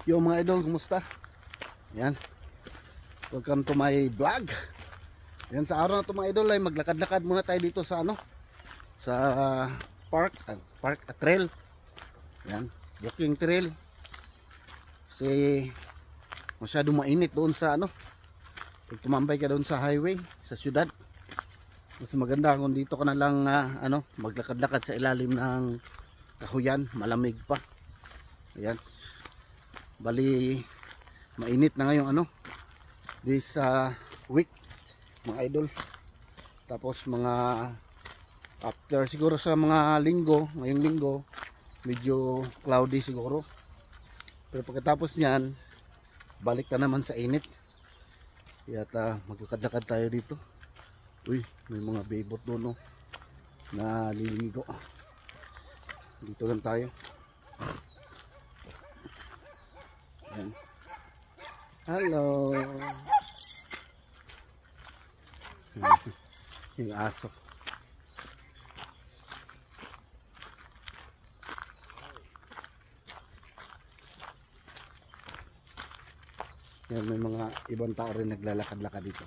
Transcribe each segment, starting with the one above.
Yung mga idol, kumusta? Yan, welcome to my vlog. Yan, sa araw na to mga idol ay maglakad-lakad muna tayo dito sa ano, sa park trail. Yan, walking trail. Kasi masyado mainit doon sa ano, pag tumambay ka doon sa highway, sa syudad. Mas maganda kung dito ka na lang ano, maglakad-lakad sa ilalim ng kahuyan, malamig pa. Ayan, bali mainit na ngayong ano, this week mga idol. Tapos mga after siguro sa mga linggo, ngayong linggo medyo cloudy siguro, pero pagkatapos niyan balik na naman sa init. Kaya maglakad-lakad tayo dito. Uy, may mga bebot doon, no, na liligo. Dito lang tayo. Ayan. Hello. Yung aso. Yan, may mga ibang tao rin naglalakad-lakad dito.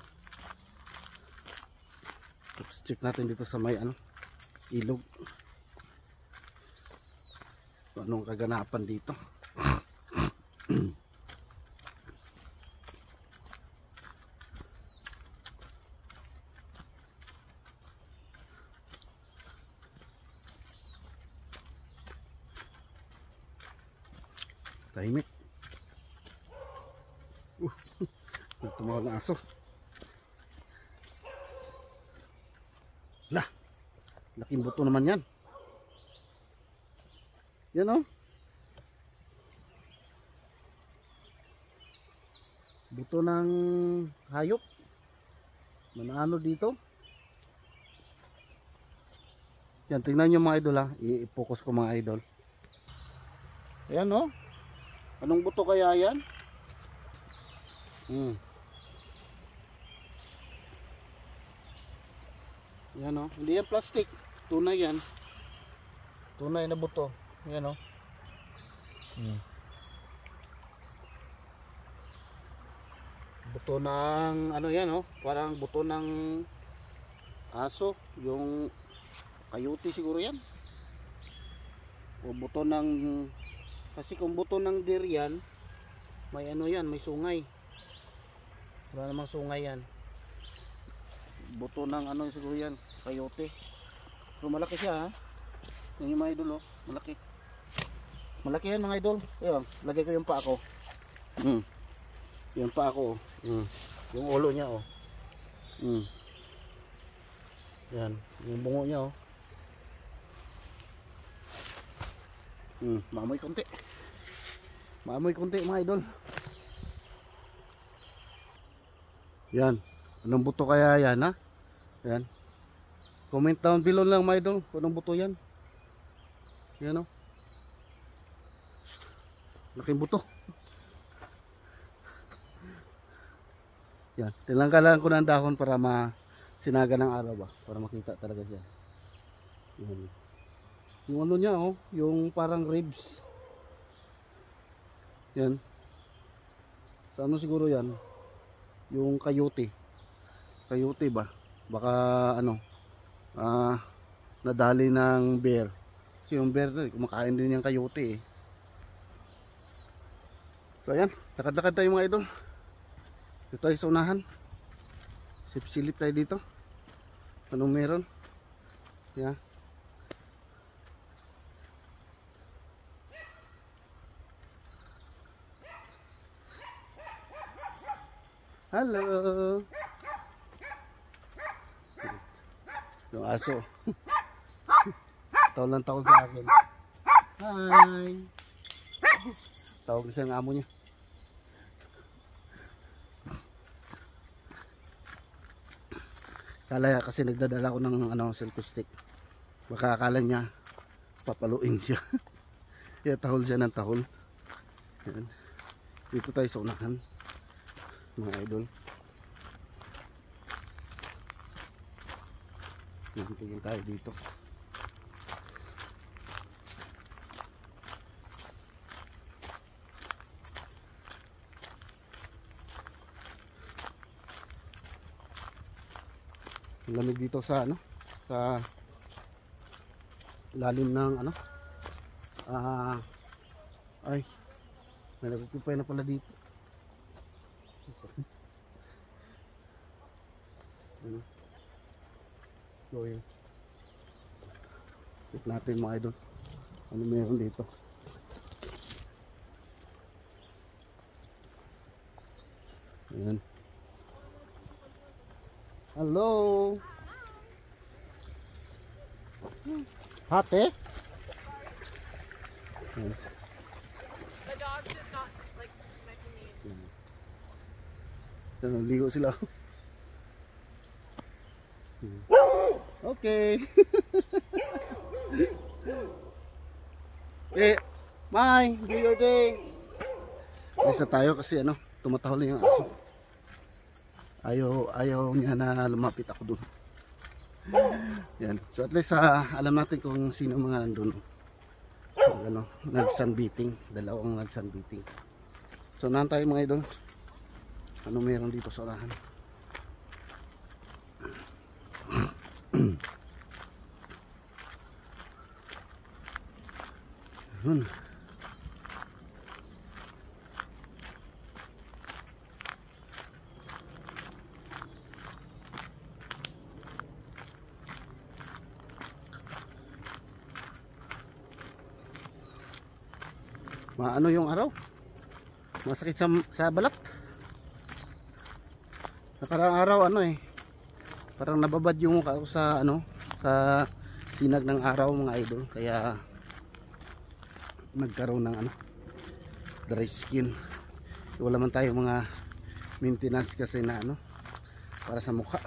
Tapos check natin dito sa may ano, ilog. Anong kaganapan dito? Tahimik. Tumawag ng aso. Lah, laking buto naman yan. Yan, oh. Buto ng hayop. Manano dito. Yan, tingnan nyo mga idol, ha. I-focus ko mga idol. Ayan, oh. Anong buto kaya yan? Yan, oh. Hindi yan plastic. Tunay yan. Tunay na buto. Yan, oh. Buto ng ano yan, oh. Parang buto ng aso. Yung coyote siguro yan. O buto ng, kasi kung buto ng deer yan, may ano yan, may sungay. Wala namang sungay yan. Buto ng ano siguro yan, coyote. So malaki siya, ha. Yung mga idol, oh, malaki. Malaki yan mga idol. Ayun, lagay ko yung paa ko. Yung paa ko, oh. Yung ulo niya, oh. Yan, yung bungo niya, oh. Maamoy konti. Maamoy konti mga idol. Yan. Anong buto kaya yan, ha? Yan. Comment down below lang mga idol kung anong buto yan. Yan, oh. Laking buto. Yan. Tinanggalan ko ng dahon para sinaga ng araw ba. Para makita talaga siya. Yan. Yung ano niya, oh. Yung parang ribs. Yan. Sa ano siguro yan? Yung coyote. Coyote ba? Baka ano, nadali ng bear. Kasi yung bear, kumakain din yung coyote, eh. So ayan, lakad-lakad tayo mga idol. Dito tayo sa unahan. Silip tayo dito. Anong meron? Yeah. Hello. Yung aso. Tawag lang tawag sa akin. Hi. Tawag siya ng amo niya. Kala kasi nagdadala ko ng ano, selfie stick. Baka akala niya papaluin siya. Kaya tahol siya ng tahol. Yan. Dito tayo sa unahan mga idol. Tingin tayo dito. lamig dito sa ano, sa lalim ng ano, ay may nagkukupay na pala dito. Ano? So yun, check natin mga idol ano meron dito. Ayan. Hello. Hate? Ayan. The dogs is not like making me. Ligo sila. Okay. Mai, do your day. Isa tayo kasi ano, tumatahol yung aso. Ayaw niya na lumapit ako dun. Yan. So at least alam natin kung sino mga nandun. Ano, nag-sunbeating, dalawang nag-sunbeating. So nahan tayo mga idol. Ano meron dito sa unahan? Yun. Maano yung araw? Masakit sa balat. Nakarang araw ano parang nababad yung mukha ko sa ano, sa sinag ng araw mga idol, kaya nagkaroon ng ano, dry skin. Wala man tayo mga maintenance kasi na ano para sa mukha,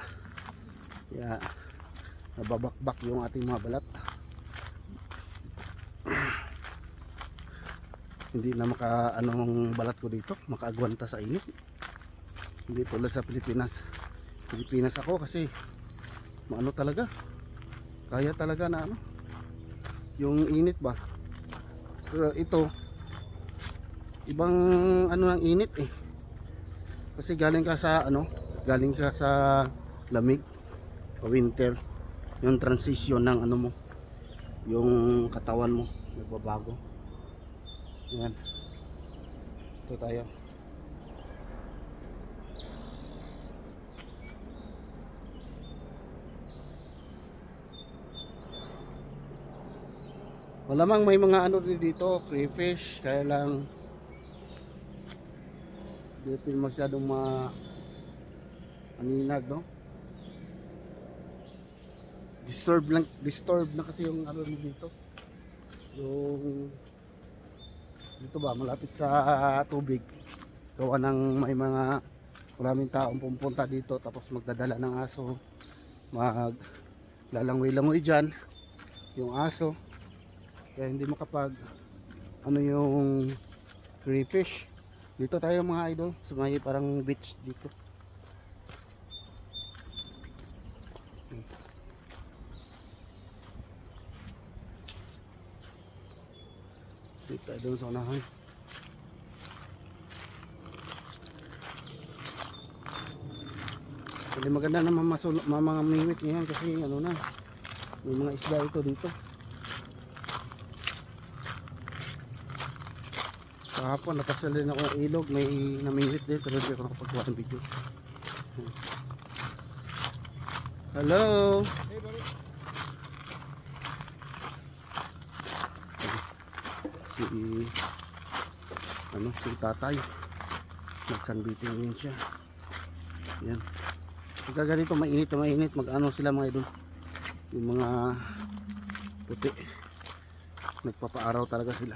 kaya nababakbak yung ating mga balat. Hindi na anong balat ko dito makaagwanta sa init. Hindi tulad sa Pilipinas. Pilipinas ako kasi maano talaga, kaya talaga na ano yung init ba. Pero ito ibang ano ng init kasi galing ka sa ano, galing ka sa lamig o winter, yung transition ng ano mo, yung katawan mo nagbabago. Yan, ito tayo. Malamang may mga ano din dito, crayfish, kaya lang dito masyadong aninag, no? Disturb na kasi yung ano dito. Yung dito ba, malapit sa tubig. Gawa ng may mga maraming taong pupunta dito tapos magdadala ng aso. Maglalangoy-langoy dyan yung aso. Kaya hindi makapag ano yung crayfish. Dito tayo mga idol, sa may parang beach dito. Dito tayo doon sa unahan. Hindi maganda na mamamingwit ngayon kasi ano na, may mga isda ito dito. Kahapon napasal din ako ng ilog, may namingwit din pero hindi ako nakapagawa ng video. Hello. Hey buddy. Si tatay nagsunbeating din siya. Yan, pagka ganito mainit na mainit, mag ano sila mga idol, yung mga puti nagpapaaraw talaga sila.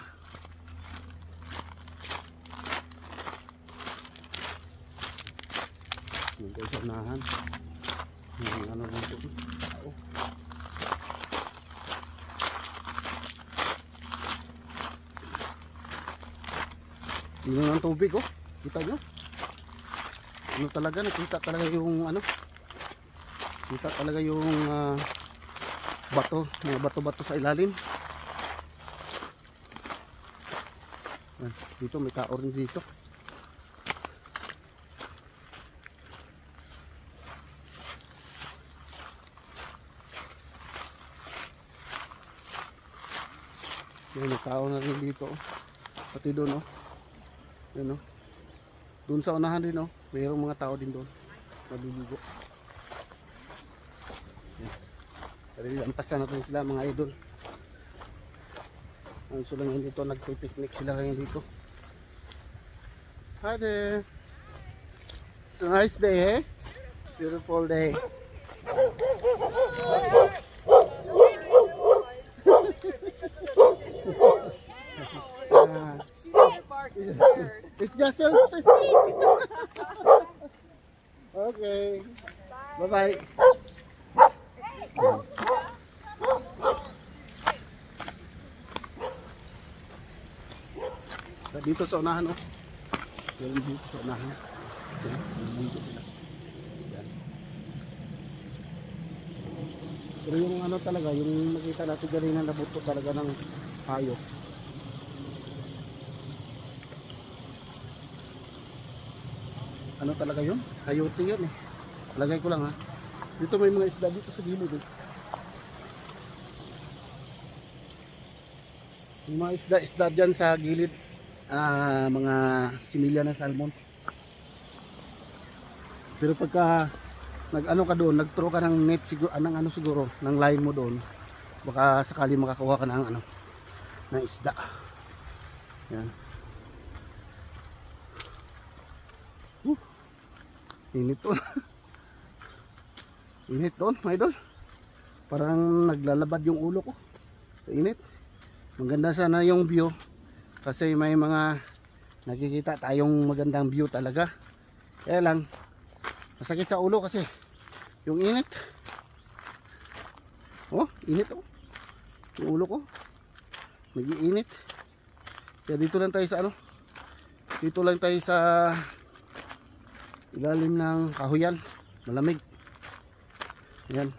Yung kayo sa unahan yung ano dito tao. Dino ng tubig kita nyo ano talaga, nakita talaga yung ano, kita talaga yung bato, mga bato-bato sa ilalim. Dito may tao rin dito. Yan, may tao na rin dito. Pati doon, oh. Yan, oh. Doon sa unahan din, oh. Mayroong mga tao din doon. Maliligo. Yan. Lampasan natin sila, mga idol. Ang sila ngayon dito, nagpipiknik sila ngayon dito. Hi there. It's a nice day, eh? Beautiful day. She didn't bark, she's scared. It's just a specific. Okay. Bye-bye. Dito sa unahan, oh. Yan dito sa unahan. Dito sila. Yan. Pero yung ano talaga, yung nakita natin kanina na buto talaga ng hayop. Ano talaga yun? Coyote yun, eh. Lagay ko lang, ha. Dito may mga isda dito sa gilid, eh. May mga isda dyan sa gilid. Mga similya na salmon. Pero pagka nag-ano ka doon, nag-throw ka ng net siguro, ano siguro, ng line mo doon, baka sakali makakuha ka ng ano, ng isda. Yan. Init doon. Init doon, my idol. Parang naglalabad yung ulo ko. Init. Maganda sana yung view. Kasi may mga nakikita tayong magandang view talaga. Kaya lang, masakit sa ulo kasi yung init. Oh, init, oh. Yung ulo ko nag-iinit. Kaya dito lang tayo sa ano, dito lang tayo sa ilalim ng kahuyan, malamig. Ayan.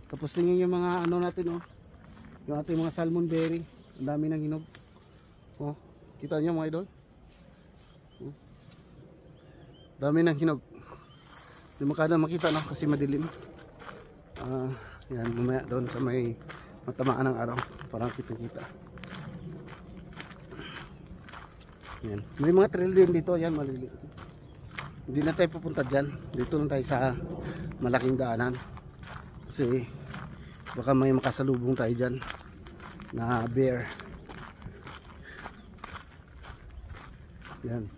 Tapos tingin yung mga ano natin, oh, yung ating mga salmon berry. Ang dami ng hinog. Oh, kita niyo mga idol? Oh. Dami ng hinog. Hindi makada makita, no, kasi madilim. Yan, mamaya doon sa may matamaan ng araw, parang kita-kita. Yan. May mga trail din dito, yan, maliliit. Hindi na tayo pupunta dyan. Dito lang tayo sa malaking daanan. Kasi baka may makasalubong tayo dyan na bear. Yan.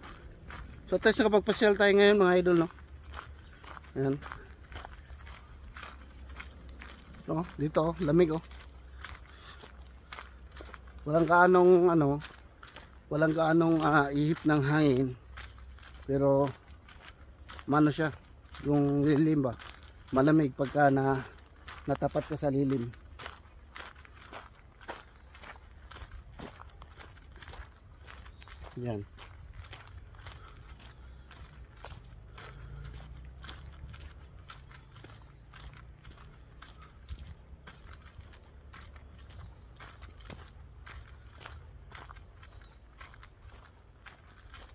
So tayo sa kapagpasyal tayo ngayon mga idol, no? Yan. So, dito, lamig, oh. Walang kaanong ano, walang kaanong ihip ng hangin. Pero mano siya, yung lilim ba? Malamig pagka natapat ka sa lilim. Yan.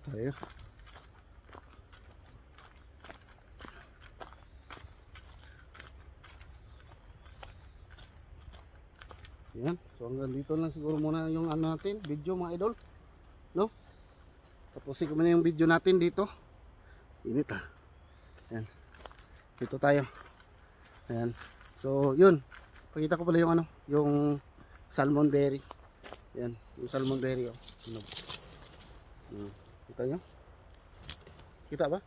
Tayo. Yan. So hanggang dito lang siguro muna yung ano natin, video mga idol. No? Tapusin ko muna yung video natin dito. Init, ha. Yan. Dito tayo. Ayan. So yun. Pakita ko pala yung ano, yung salmon berry. Yan. Yung salmon berry, oh. Kita nyo? Kita ba?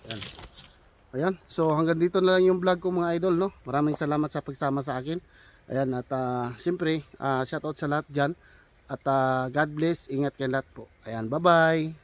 Ayan. Ayan. So hanggang dito na lang yung vlog ko mga idol, no? Maraming salamat sa pagsama sa akin. Ayan. At siyempre, shoutout sa lahat dyan. At God bless. Ingat kayo lahat po. Ayan. Bye bye.